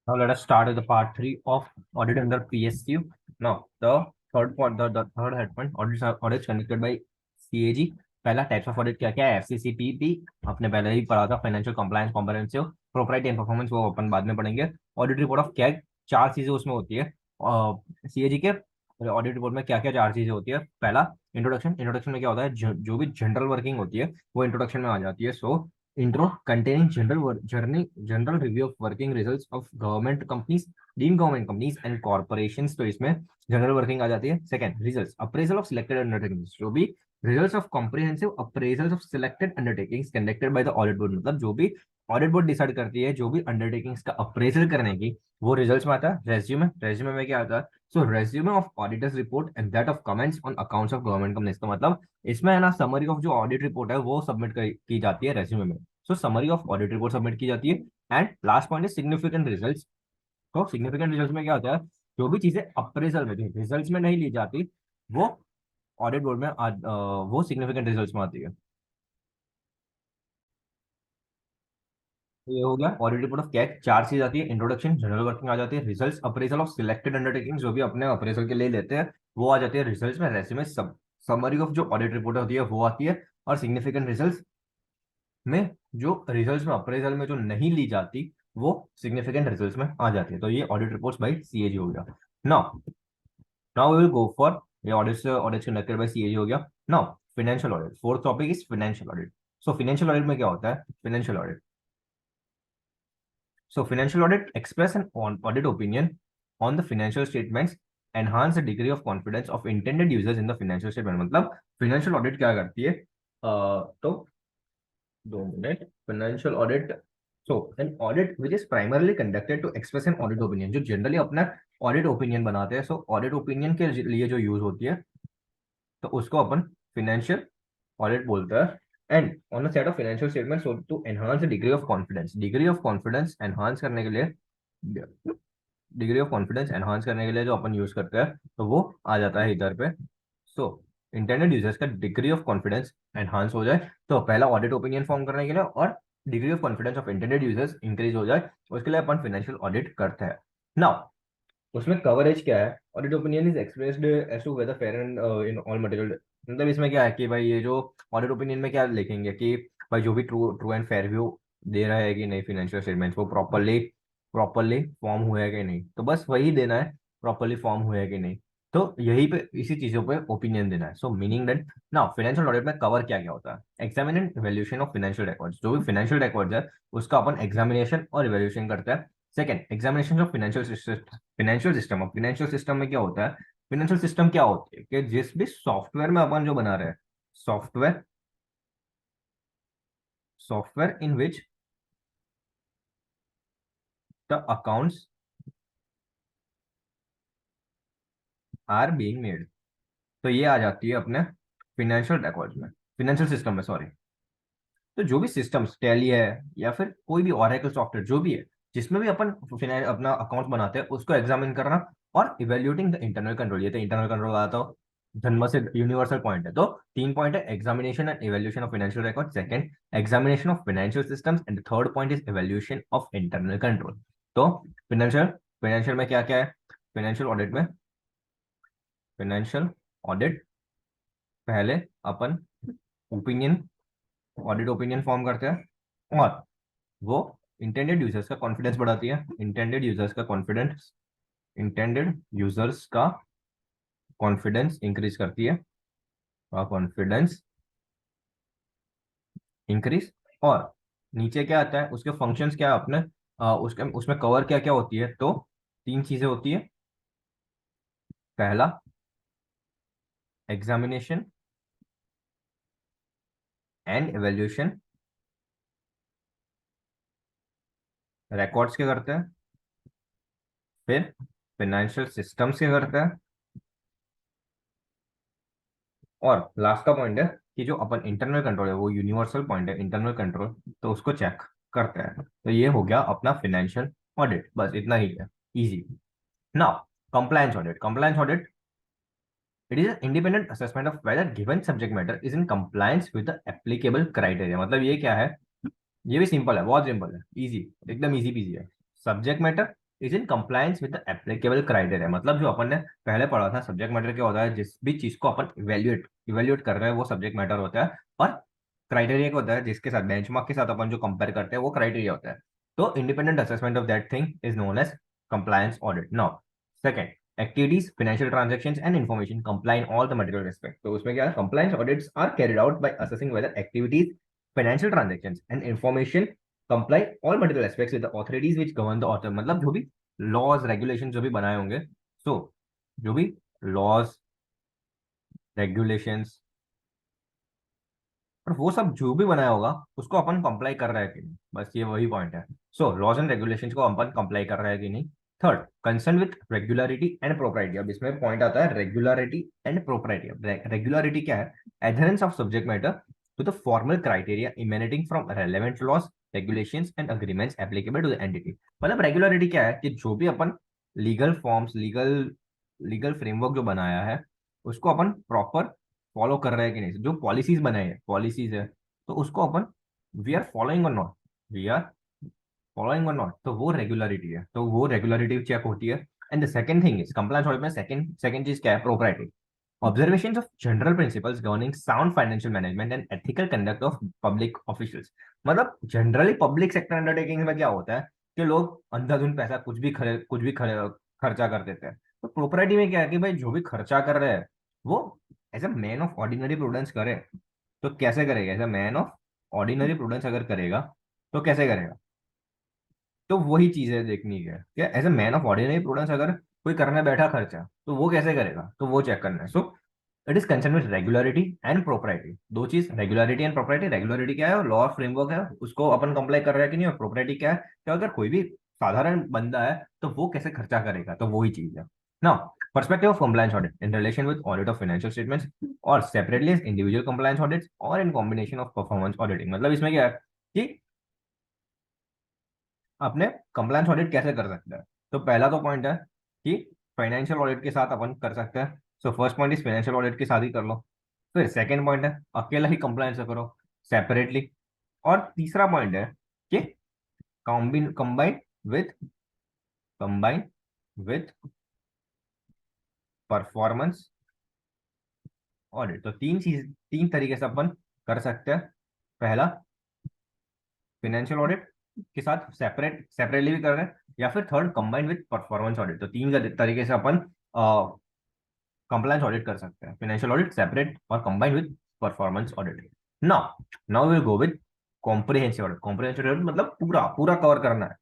Now let us start with the part 3 of audit under PSU. Now the third head point audits conducted by CAG. पहला types of audit क्या क्या है, एफसीसीपीपी अपने पहले ही पढ़ा था, financial compliance, comprehensive, propriety and performance, वो अपन बाद में पढ़ेंगे। ऑडिट रिपोर्ट ऑफ कैग, चार चीजें उसमें होती है सीएजी के ऑडिट रिपोर्ट में। क्या क्या चार चीजें होती है? पहला इंट्रोडक्शन। इंट्रोडक्शन में क्या होता है, जो भी जनरल वर्किंग होती है वो इंट्रोडक्शन में आ जाती है। सो intro containing general review of working results of government companies, deemed government companies and corporations, तो इसमें जनरल वर्किंग आ जाती है। Second, results, appraisal of selected undertakings, जो भी results of comprehensive appraisals of selected undertakings conducted by the audit board, मतलब जो भी audit board decide करती है जो भी अंडरटेकिंग्स का अप्रेजल करने की, वो रिजल्ट्स में आता है। रेज्यूमे, रेज्यूमे में क्या आता है? So resume of auditors report and that of comments on accounts of government companies, तो मतलब इसमें है ना समरी ऑफ जो ऑडिट रिपोर्ट है वो सबमिट की जाती है रेज्यूमे में। So summary of audit report submit की जाती है। एंड लास्ट पॉइंट है सिग्निफिकेंट रिजल्ट्स। तो सिग्निफिकेंट रिजल्ट्स में क्या होता है, जो भी चीजें अप्रेजल में थी रिजल्ट्स में नहीं ली जाती, वो ऑडिट बोर्ड में वो सिग्निफिकेंट रिजल्ट्स में आती है। तो ये हो गया ऑडिट रिपोर्ट ऑफ कैग। चार चीज आती है, इंट्रोडक्शन, जनरल वर्किंग आ जाती है, results, appraisal of selected undertaking, जो भी अपने अप्रेजल के लिए लेते हैं वो आ जाती है रिजल्ट्स में। रेज्यूमे, सब समरी ऑफ जो ऑडिट रिपोर्ट होती है वो आती है। और सिग्निफिकेंट रिजल्ट्स में जो रिजल्ट्स में अप्रेजल में जो नहीं ली जाती, वो सिग्निफिकेंट रिजल्ट्स में आ जाती है। तो ये ऑडिट रिपोर्ट्स बाय सीएजी हो गया। Now now we will go for ये ऑडिट कंडक्टेड बाय सीएजी हो गया। Now financial audit, fourth topic is financial audit. So financial audit में क्या होता है? Financial audit, so financial audit express an audit opinion on the financial statements, enhance the degree of confidence of intended users in the financial statement। मतलब financial audit क्या करती है? तो 2 minute. Financial audit, so an audit which is primarily conducted to express an audit opinion, जो generally अपना audit opinion बनाते हैं। So audit opinion के लिए जो यूज होती है, तो उसको अपन फाइनेंशियल ऑडिट बोलते हैं। And on the set of financial statements to enhance degree of confidence, degree of confidence enhance करने के लिए, डिग्री ऑफ कॉन्फिडेंस एनहांस करने के लिए जो अपन यूज करते हैं, तो वो आ जाता है इधर पे। सो इंटेंडेड यूजर्स का डिग्री ऑफ कॉन्फिडेंस एनहांस हो जाए, तो पहला ऑडिट ओपिनियन फॉर्म करने के लिए और degree of confidence of intended users increase हो जाए, उसके लिए अपन फाइनेंशियल ऑडिट करते हैं। नाउ उसमें कवरेज क्या है? Audit opinion is expressed as to whether fair and in all material, मतलब इसमें क्या है कि भाई ये जो ऑडिट ओपिनियन में क्या लिखेंगे कि भाई जो भी true true and fair view दे रहा है कि नहीं फिनेंशियल स्टेटमेंट्स, वो प्रॉपरली प्रॉपरली फॉर्म हुआ है कि नहीं, तो बस वही देना है, प्रॉपरली फॉर्म हुआ है कि नहीं। तो यही पे इसी चीजों पे ओपिनियन देना है। सो meaning that now financial audit में कवर क्या क्या होता है? Examine and evaluation of financial records, जो भी फाइनेंशियल रिकॉर्ड्स है उसका अपन एग्जामिनेशन और इवैल्यूएशन करते हैं। Second, examination of financial system. अब फाइनेंशियल सिस्टम में क्या होता है? फाइनेंशियल सिस्टम क्या होती है कि जिस भी सॉफ्टवेयर में अपन जो बना रहे हैं, software software in which the accounts are being made, तो ये आ जाती है अपने फाइनेंशियल रिकॉर्ड्स में, फाइनेंशियल सिस्टम में, सॉरी। तो जो भी सिस्टम्स टैली है या फिर कोई भी ओरेकल सॉफ्टवेयर जो भी है जिसमें भी अपन अपना अकाउंट बनाते हैं, उसको एग्जामिन करना और इवेल्युएटिंग द इंटरनल कंट्रोल, ये तो इंटरनल कंट्रोल आता हो जन्म से यूनिवर्सल पॉइंट है। तो 3 पॉइंट है, examination and evaluation of financial record, second examination of financial systems, and third point is evaluation of internal control. तो फाइनेंशियल फाइनेंशियल में क्या क्या है? फाइनेंशियल ऑडिट में, फाइनेंशियल ऑडिट पहले अपन ओपिनियन, ऑडिट ओपिनियन फॉर्म करते हैं और वो इंटेंडेड यूजर्स का कॉन्फिडेंस बढ़ाती है, इंटेंडेड यूजर्स का कॉन्फिडेंस इंक्रीज करती है, कॉन्फिडेंस इंक्रीज। और नीचे क्या आता है, उसके फंक्शंस क्या है अपने, उसके उसमें कवर क्या क्या होती है? तो 3 चीजें होती है। पहला एग्जामिनेशन एंड इवेल्यूशन, रिकॉर्ड्स क्या करते हैं, फिर फाइनेंशियल सिस्टम्स क्या करते हैं, और लास्ट का पॉइंट है कि जो अपन इंटरनल कंट्रोल है वो यूनिवर्सल पॉइंट है, इंटरनल कंट्रोल, तो उसको चेक करते हैं। तो ये हो गया अपना फाइनेंशियल ऑडिट, बस इतना ही है, easy. Now compliance audit, compliance audit, it is an independent assessment of whether given subject matter is in compliance with the applicable criteria। मतलब ये क्या है? ये भी सिंपल है, बहुत सिंपल है, इजी, एकदम इजी पीजी है। Subject matter is in compliance with the applicable criteria. मतलब जो अपन ने पहले पढ़ा था, सब्जेक्ट मैटर क्या होता है, जिस भी चीज को अपन इवेल्युएट इवेल्युएट कर रहे हैं वो सब्जेक्ट मैटर होता है, और क्राइटेरिया क्या होता है, जिसके साथ बेंचमार्क के साथ अपन जो कंपेयर करते हैं वो क्राइटेरिया होता है। तो independent assessment of that thing is known as compliance audit. Now, second, activities, financial transactions, and information comply in all the material respect. तो उसमें क्या है, compliance audits are carried out by assessing whether activities, financial transactions, and information comply all material aspects with the authorities which govern the author. मतलब जो भी laws, regulations जो भी बनाए होंगे, so जो भी laws, regulations और वो सब जो भी बनाया होगा उसको अपन कंप्लाई कर रहे हैं कि नहीं, बस ये वही पॉइंट है। सो लॉज एंड रेगुलेशंस को अपन कंप्लाई कर रहे हैं कि नहीं। Third, concern with regularity and propriety. अब इसमें पॉइंट आता है रेगुलरिटी एंड प्रोप्राइटी। रेगुलरिटी क्या है, adherence of subject matter to the formal criteria emanating from relevant laws, regulations and agreements applicable to the entity. मतलब रेगुलरिटी क्या है कि जो भी अपन legal forms, legal legal framework जो बनाया है उसको अपन प्रॉपर फॉलो कर रहे हैं कि नहीं। जो पॉलिसीज बनाई है, पॉलिसीज है, तो उसको अपन वी आर फॉलोइंग और नॉट, वी आर फॉलोइंग और नॉट, तो वो रेगुलरिटी है, तो वो रेगुलरिटी चेक होती है। And the second thing is compliance audit में सेकंड सेकंड चीज क्या है, propriety. Observation of general principles governing sound financial management and ethical conduct of public officials. मतलब जनरली पब्लिक सेक्टर अंडरटेकिंग में क्या होता है कि लोग अंधाधुंध पैसा कुछ भी खर्चा कर देते हैं। तो प्रोपराइटी में क्या है कि भाई जो भी खर्चा कर रहे हैं वो as a man of ordinary prudence करे। तो कैसे करेगा, as a man of ordinary prudence अगर करेगा तो कैसे करेगा, तो वही चीजें देखनी है कि as a man of ordinary prudence अगर कोई करने बैठा खर्चा तो वो कैसे करेगा, तो वो चेक करना है। So it is concern with regularity and propriety. दो चीज, रेगुलरिटी एंड प्रोप्राइटी। रेगुलरिटी क्या है, लॉ फ्रेमवर्क है, उसको अपन कंप्लाई कर रहे हैं कि नहीं। और प्रोप्राइटी क्या है कि अगर कोई भी साधारण बंदा है तो वो कैसे खर्चा करेगा, तो वही चीज है। Now, perspective of compliance audit in relation with audit of financial statements or separately as individual compliance audits or in combination of performance auditing। मतलब इसमें क्या है कि अपने कंप्लायंस ऑडिट कैसे कर सकते हैं। तो पहला तो पॉइंट है कि फाइनेंशियल ऑडिट के साथ अपन कर सकते हैं। So first point is financial audit के साथ ही कर लो। फिर सेकंड पॉइंट है अकेला ही कंप्लायंस करो, सेपरेटली। और तीसरा पॉइंट है कि combine with combine with performance audit. तो तीन तरीके से अपन कर सकते हैं। पहला, फाइनेंशियल ऑडिट के साथ सेपरेटली भी कर रहे हैं, या फिर third, combine with performance audit. तो तीन तरीके से अपन कंप्लायंस ऑडिट कर सकते हैं, फाइनेंशियल ऑडिट, सेपरेट और combine with performance audit. Now now will go with comprehensive audit. Comprehensive audit मतलब पूरा पूरा कवर करना है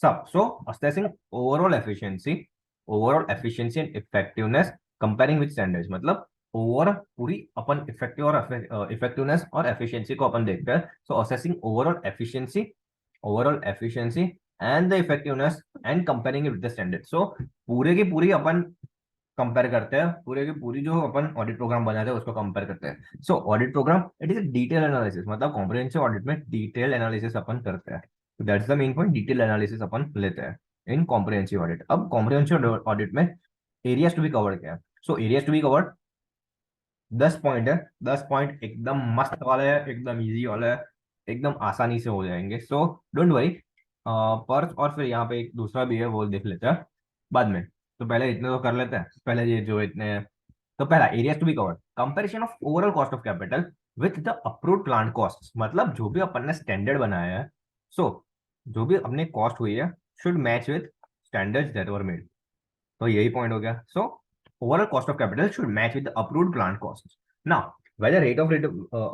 सब। So assessing overall efficiency and effectiveness comparing with standards. मतलब ओवर पूरी अपन इफेक्टिवनेस और एफिशिएंसी को अपन देखते हैं। So assessing overall efficiency and the effectiveness and comparing with the standard. So पूरे की पूरी अपन कंपेयर करते हैं, पूरे की पूरी जो अपन ऑडिट प्रोग्राम बनाते हैं उसको कंपेयर करते हैं। So audit program it is detail analysis. मतलब कॉम्प्रिहेंसिव ऑडिट में डिटेल एनालिसिस अपन करते हैं। That's the main point, detail analysis अपन लेते हैं इन कॉम्प्रिहेंसिव ऑडिट। अब कॉम्प्रिहेंसिव ऑडिट में एरियाज टू बी कवर्ड क्या है। So areas to be covered 10 point है। 10 पॉइंट एकदम मस्त वाले है, एकदम इजी वाले है, एकदम आसानी से हो जाएंगे। So don't worry. पर और फिर यहाँ पे एक दूसरा भी है, वो देख लेते हैं बाद में। तो पहले इतने तो कर लेते हैं, पहले ये जो इतने। तो पहला, areas to be covered, comparison of overall cost of capital with the approved plant cost. मतलब जो भी अपन ने स्टैंडर्ड बनाया है, सो जो भी अपने कॉस्ट हुई है should match with standards that were made. तो यही पॉइंट हो गया। So overall cost of capital should match with the approved plant cost. Now whether rate of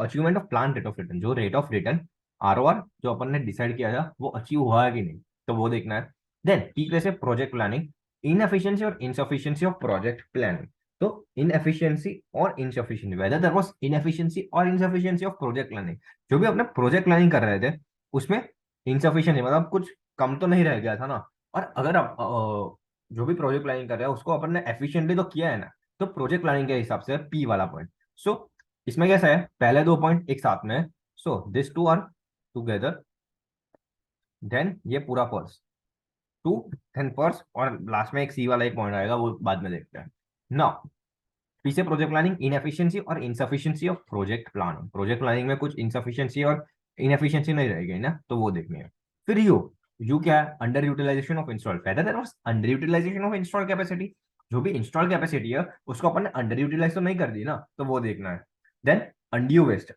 achievement of plant rate of return, जो rate of return ROR जो अपन ने decide किया था वो अचीव हुआ है कि नहीं, तो वो देखना है। देन की वैसे प्रोजेक्ट प्लानिंग, इनएफिशिएंसी और इनसफिशिएंसी ऑफ प्रोजेक्ट प्लानिंग। तो इनएफिशिएंसी और insufficiency, whether there was inefficiency और इनसफिशिएंसी ऑफ प्रोजेक्ट प्लानिंग। जो भी अपने प्रोजेक्ट प्लानिंग कर रहे थे उसमें इनसफिशिएंसी मतलब कुछ कम तो नहीं रह गया था ना। और अगर आप जो भी प्रोजेक्ट प्लानिंग कर रहे हैं उसको अपन ने एफिशिएंटली तो किया है ना, तो प्रोजेक्ट प्लानिंग के हिसाब से पी वाला पॉइंट। सो इसमें कैसा है, पहले दो पॉइंट एक साथ में, so this two are together, then ये पूरा पर्स टू, देन पर्स, और लास्ट में एक सी वाला एक पॉइंट आएगा वो बाद में देखते हैं। नाउ पीछे प्रोजेक्ट प्लानिंग, इनएफिशिएंसी और insufficiency of project planning. Project planning में कुछ इनसफिशिएंसी और इनएफिशिएंसी नहीं रहेगी ना, तो वो देखनी है। फिर यू यू क्या है, under utilization of install, whether there was under utilization of install capacity, जो भी इंस्टॉल कैपेसिटी है उसको अपन ने अंडर यूटिलाइज तो नहीं कर दी ना, तो वो देखना है। Then undue waste,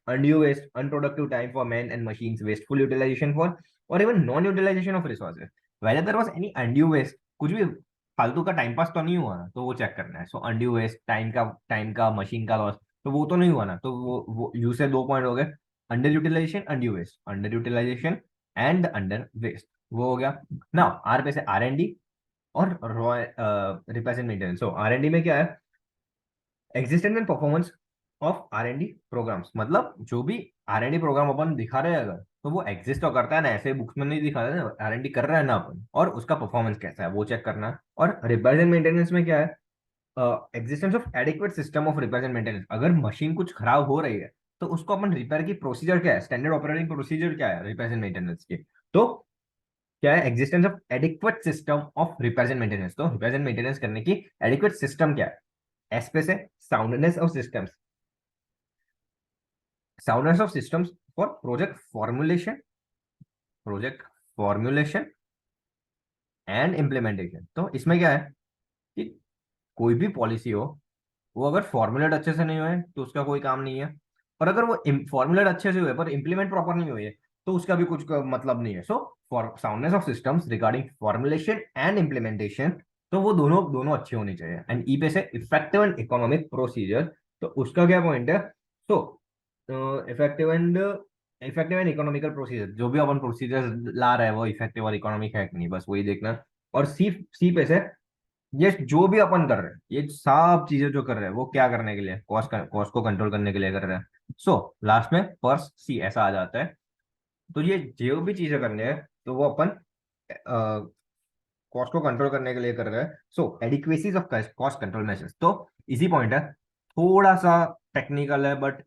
unproductive time for men and machines, wasteful utilization for or even non utilization of resources, whether there was any undue waste, कुछ भी फालतू का टाइम पास तो नहीं हुआ ना, तो वो चेक करना है। सो undue waste, टाइम का मशीन का लॉस, तो वो तो नहीं हुआ ना, तो वो यू से 2 पॉइंट हो गए, under utilization, undue waste, under utilization and under waste, वो हो गया। नाउ आर पे से R&D और repair and maintenance. So R&D में क्या है, existence and performance of R&D programmes, मतलब जो भी R&D प्रोग्राम अपन दिखा रहे हैं अगर, तो वो एग्जिस्ट तो करता है ना, ऐसे बुक्स में नहीं दिखा रहे ना, R&D कर रहे हैं ना अपन, और उसका परफॉर्मेंस कैसा है वो चेक करना है। और रिपेयर एंड मेंटेनेंस में क्या है, existence of adequate system of repair and maintenance, अगर मशीन कुछ खराब हो रही है तो उसको अपन रिपेयर की प्रोसीजर क्या है, स्टैंडर्ड ऑपरेटिंग प्रोसीजर क्या है रिपेयर एंड मेंटेनेंस की, तो क्या है, existence of adequate system of repair and maintenance, तो रिपेयर एंड मेंटेनेंस करने की एडिक्वेट सिस्टम क्या है। एस पे से soundness of systems, soundness of systems for project formulation and implementation. तो इसमें क्या है कि कोई भी पॉलिसी हो, वो अगर फॉर्मुलेट अच्छे से नहीं हुए तो उसका कोई काम नहीं है, और अगर वो फॉर्मुलेट अच्छे से हुए पर इम्प्लीमेंट प्रॉपर नहीं हुई है तो उसका भी कुछ मतलब नहीं है। So for soundness of systems regarding formulation and implementation, तो वो दोनों दोनों अच्छे होने चाहिए। एंड ई पे से इफेक्टिव एंड इकोनॉमिक प्रोसीजर, तो उसका क्या पॉइंट है, so effective and economical procedure, जो भी अपन प्रोसीजर ला रहे हैं वो इफेक्टिव और इकोनॉमिक है कि नहीं, बस वही देखना है। और सी सी पे से ये जो भी अपन कर रहे हैं, ये सब चीजें जो कर रहे हैं वो क्या करने के लिए, कॉस्ट को कंट्रोल करने के लिए कर रहे हैं। सो लास्ट में पर्स सी ऐसा आ जाता है। तो ये जो भी चीजें करने हैं तो वो अपन कॉस्ट को कंट्रोल करने के लिए कर रहे हैं। सो एडिक्वेसीज ऑफ कॉस्ट कंट्रोल मेजर्स, तो इजी पॉइंट है, थोड़ा सा टेक्निकल है बट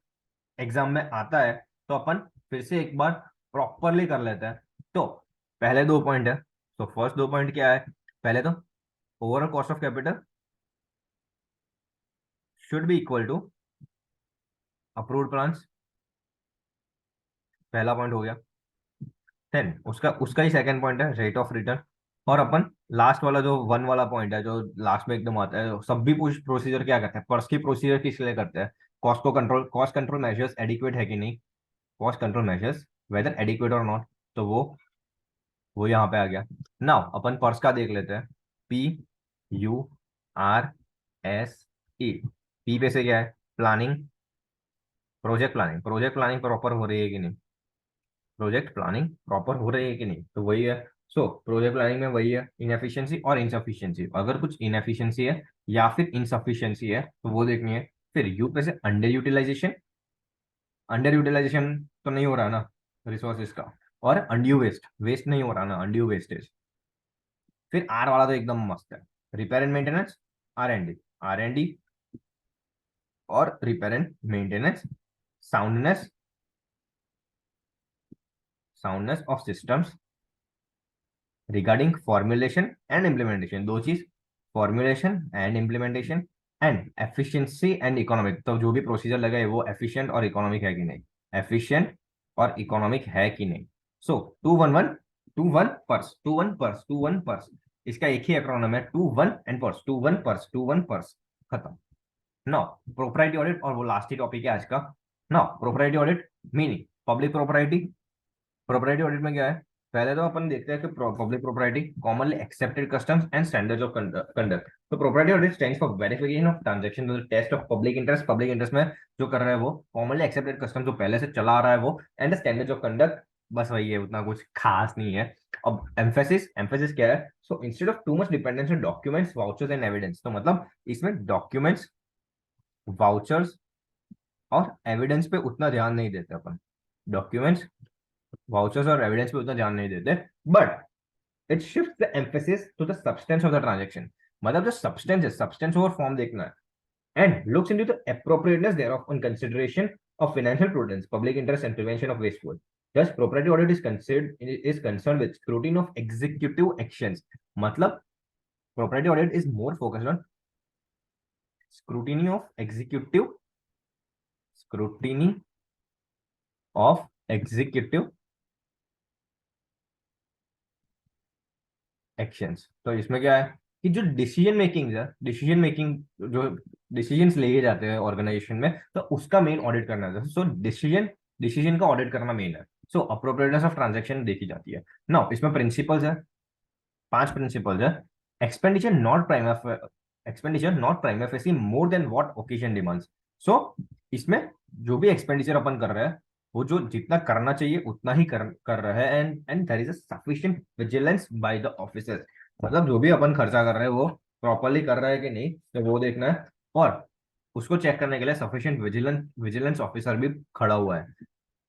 एग्जाम में आता है, तो अपन फिर से एक बार प्रॉपरली कर लेते हैं। तो पहले 2 पॉइंट है, तो फर्स्ट 2 पॉइंट क्या है, पहले तो overall cost of capital should be equal to approved plans, पहला पॉइंट हो गया। देन उसका उसका ही सेकंड पॉइंट है रेट ऑफ रिटर्न। और अपन लास्ट वाला जो वन वाला पॉइंट है जो लास्ट में एकदम आता है, सब भी प्रोसीजर क्या करते हैं, पर्स की प्रोसीजर किस लिए करते हैं, कॉस्ट कंट्रोल मेजर्स एडिक्वेट है कि नहीं, cost control measures whether adequate और नॉट, तो वो यहाँ पे आ गया। नाउ अपन पर्स का देख लेते हैं, PURSE, पी पे से क्या है, प्लानिंग, प्रोजेक्ट प्लानिंग प्रॉपर हो रही है कि नहीं, प्रोजेक्ट प्लानिंग प्रॉपर हो रही है कि नहीं, तो वही है। सो प्रोजेक्ट प्लानिंग में वही है, इनएफिशिएंसी और इनसफिशिएंसी, अगर कुछ इनएफिशिएंसी है या फिर इनसफिशिएंसी है तो वो देखनी है। फिर यू पे से अंडर यूटिलाइजेशन तो नहीं हो रहा ना रिसोर्सेज का, और अनड्यू वेस्ट नहीं हो रहा ना, अनड्यू वेस्टेज। फिर आर वाला तो एकदम मस्त है, repair and maintenance, R and D और repair and maintenance, soundness soundness of systems regarding formulation and implementation, दो चीज, formulation and implementation, and efficiency and economic, तो जो भी प्रोसीजर लगा है वो एफिशिएंट और इकोनॉमिक है कि नहीं, एफिशिएंट और इकोनॉमिक है कि नहीं। सो 211 टू वन पर्स, इसका एक ही एक्रोनिम है, 2 1 एंड पर्स, 2 1 पर्स, 2 1 पर्स, खत्म। नाउ प्रोप्राइटी ऑडिट, और वो लास्ट ही टॉपिक है आज का। Now propriety audit meaning public property. Propriety audit में क्या है, पहले तो अपन देखते हैं कि public property commonly accepted customs and standards of conduct. तो propriety audit stands for verification of transaction, test of public interest में जो कर रहा है वो कॉमनली एक्सेप्टेड कस्टम जो पहले से चला आ रहा है वो, एंड स्टैंडर्ड्स ऑफ कंडक्ट, बस वही है, उतना कुछ खास नहीं है। अब एम्फेसिस क्या है, so instead of too much dependence on documents vouchers and evidence, तो मतलब इसमें डॉक्यूमेंट्स वाउचर्स और एविडेंस पे उतना ध्यान नहीं देते अपन, डॉक्यूमेंट्स वाउचर्स और एविडेंस पे उतना ध्यान नहीं देते, but it shift the emphasis to the substance of the transaction, मतलब जो सब्सटेंस है, सब्सटेंस ओवर फॉर्म देखना है, and looks into the appropriateness thereof on consideration of financial prudence, public interest and prevention of wasteful. Thus propriety audit is concerned with scrutiny of executive actions, मतलब propriety audit is more focused on scrutiny of executive actions. तो इसमें क्या है कि जो decision making जो decisions लिए जाते हैं ऑर्गेनाइजेशन में, तो उसका मेन ऑडिट करना है। सो डिसीजन डिसीजन का ऑडिट करना मेन है। सो अप्रोप्रिएटनेस ऑफ ट्रांजैक्शन देखी जाती है। नाउ इसमें प्रिंसिपल्स है, 5 प्रिंसिपल्स है। Expenditure not prime expenditure not prime facie more than what occasion demands. So इसमें जो भी एक्सपेंडिचर अपन कर रहे हैं, वो जो जितना करना चाहिए उतना ही कर रहा है, and there is a sufficient vigilance by the officers. मतलब जो भी अपन खर्चा कर रहे हैं वो प्रॉपरली कर रहा है कि नहीं, तो वो देखना है। और उसको चेक करने के लिए सफिशिएंट विजिलेंस ऑफिसर भी खड़ा हुआ है।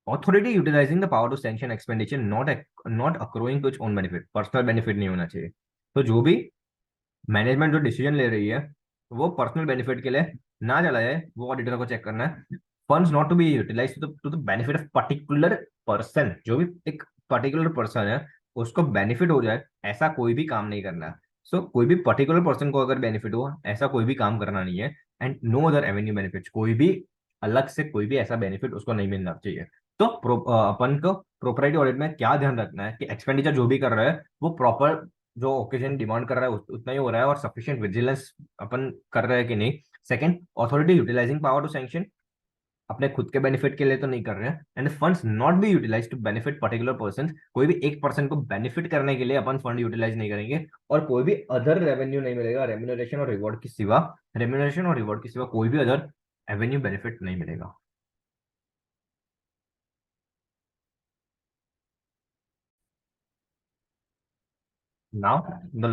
Authority utilising the power to sanction expenditure not accruing to its own benefit, personal benefit नहीं होना चाहिए। तो जो भी मैनेजमेंट जो डिसीजन ले रही है, वो पर्सनल बेनिफिट के लिए ना चला जाए, वो ऑडिटर को चेक करना है। Funds not to be utilise to the benefit of particular person, जो भी एक पर्टिकुलर पर्सन है उसको बेनिफिट हो जाए, ऐसा कोई भी काम नहीं करना है। सो कोई भी पर्टिकुलर पर्सन को अगर बेनिफिट हो, ऐसा कोई भी काम करना नहीं है। And no other avenue benefit, कोई भी अलग से कोई भी ऐसा बेनिफिट उसको नहीं मिलना चाहिए। तो अपन को प्रोपराइटी ऑडिट में क्या ध्यान रखना है कि एक्सपेंडिचर जो भी कर रहा है वो प्रॉपर जो ओकेजन डिमांड कर रहा है उतना ही हो रहा है, और सफिशिएंट विजिलेंस अपन कर रहे हैं कि नहीं। Second, authority utilising power to sanction, अपने खुद के बेनिफिट के लिए तो नहीं कर रहे हैं। And funds not be utilise to benefit particular person, कोई भी एक पर्सन को बेनिफिट करने के लिए अपन फंड यूटिलाइज नहीं करेंगे। और कोई भी अदर रेवेन्यू नहीं मिलेगा, रेम्यूनरेशन और रिवॉर्ड की सिवा कोई भी अदर एवेन्यू बेनिफिट नहीं मिलेगा। Now the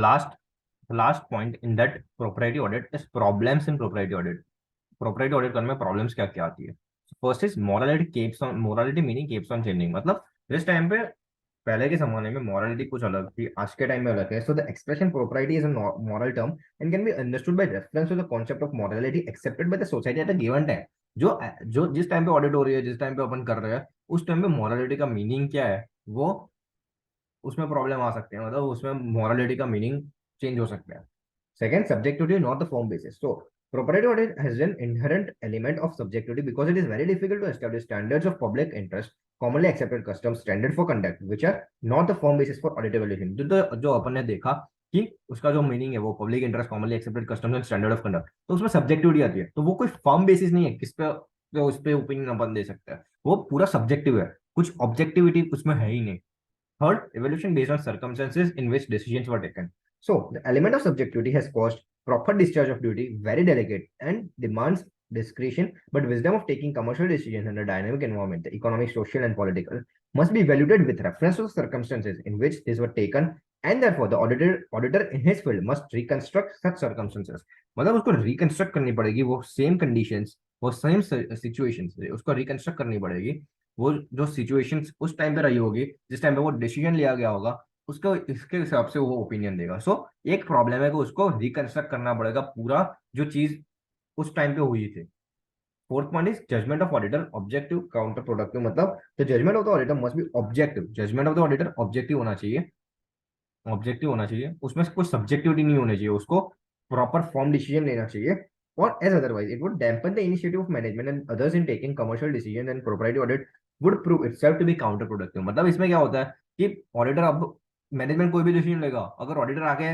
last point in that propriety audit is problems in propriety audit. Propriety audit करने में प्रॉब्लम्स क्या क्या आती है। First is morality meaning keeps on changing. मतलब जिस टाइम पे पहले के जमाने में मोरालिटी कुछ अलग थी, आज के टाइम में अलग है। So the expression propriety is a moral term and can be understood by reference to the concept of morality accepted by the society at a given time. जो जो जिस टाइम पे ऑडिट हो रही है, जिस टाइम पे अपन कर रहे हैं, उस टाइम पे मोरालिटी का मीनिंग क्या है, वो उसमें प्रॉब्लम आ सकते हैं। मतलब उसमें मोरालिटी का मीनिंग चेंज हो सकता है। Second, subjectivity, not the form basis. So, proprietary audit has an inherent element of subjectivity because it is very difficult to establish standards of public interest, commonly accepted customs, standard for conduct, which are not the form basis for audit evaluation. जो अपन ने देखा कि उसका जो meaning है वो public interest, commonly accepted customs and standard of conduct, तो उसमें सब्जेक्टिविटी आती है। तो वो कोई फॉर्म बेसिस नहीं है किस पे उस पे ओपिनियन अपन दे सकते हैं, वो पूरा सब्जेक्टिव है, कुछ ऑब्जेक्टिविटी उसमें है ही नहीं। Third, evaluation based on circumstances in which decisions were taken. So, the element of subjectivity has caused proper discharge of duty very delicate and demands discretion, but wisdom of taking commercial decisions in a dynamic environment, the economic, social, and political, must be evaluated with reference to the circumstances in which these were taken, and therefore the auditor in his field must reconstruct such circumstances. मतलब उसको reconstruct करनी पड़ेगी, वो same conditions, वो same situations उसको reconstruct करनी पड़ेगी। वो जो सिचुएशन उस टाइम पे रही होगी, जिस टाइम पे वो डिसीजन लिया गया होगा, उसको इसके हिसाब से वो ओपिनियन देगा। सो एक प्रॉब्लम है कि उसको रिकंस्ट्रक्ट करना पड़ेगा पूरा, जो चीज उस टाइम पे हुई थी। Fourth point is judgment of auditor objective counter productive. मतलब the judgment of the auditor must be objective, judgment of the auditor objective होना चाहिए, उसमें कोई सब्जेक्टिविटी नहीं होनी चाहिए, उसको प्रॉपर फॉर्म डिसीजन लेना चाहिए। और as otherwise it would dampen the initiative of management and others in taking commercial decision, and proprietary audit would prove itself to be counter productive. मतलब इसमें क्या होता है कि ऑडिटर, अब मैनेजमेंट कोई भी डिसीजन लेगा, अगर ऑडिटर आके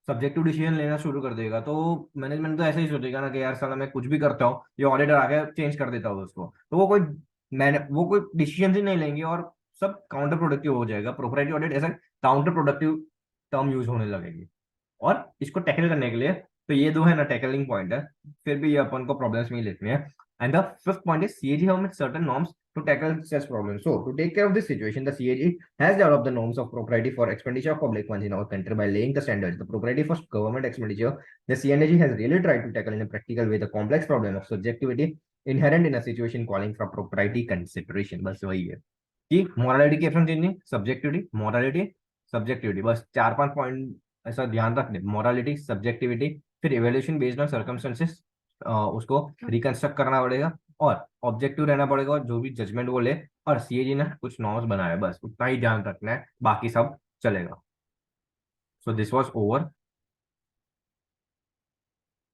सब्जेक्टिव डिसीजन लेना शुरू कर देगा, तो मैनेजमेंट तो ऐसे ही सोचेगा ना कि यार साला मैं कुछ भी करता हूँ, ये ऑडिटर आके चेंज कर देता हूँ उसको, तो वो कोई डिसीजन ही नहीं लेंगे और सब काउंटर प्रोडक्टिव हो जाएगा। प्रोप्राइटरी ऑडिट ऐसा काउंटर प्रोडक्टिव टर्म यूज होने लगेगी। और इसको टैकल करने के लिए, तो ये दो है ना टैकलिंग पॉइंट है, फिर भी ये अपन को प्रॉब्लम्स में ही लेते हैं। And the fifth point is CAG have made certain norms to tackle such problems. So, to take care of this situation, the CAG has developed the norms of propriety for expenditure of public funds in our country by laying the standards. The propriety for government expenditure, the CNAG has really tried to tackle in a practical way the complex problem of subjectivity inherent in a situation calling for propriety consideration. बस वही है कि morality की Epson changing, subjectivity, बस 4-5 point ऐसा ध्यान रखने। Morality, subjectivity, फिर इवेल्यूशन बेस्ड ऑन सर्कमस्टेंसेस, उसको रिकंस्ट्रक्ट करना पड़ेगा, और ऑब्जेक्टिव रहना पड़ेगा, और जो भी जजमेंट वो ले, और सीएजी ने कुछ नॉर्म्स बनाया, बस उतना ही ध्यान रखना है, बाकी सब चलेगा। So this was over.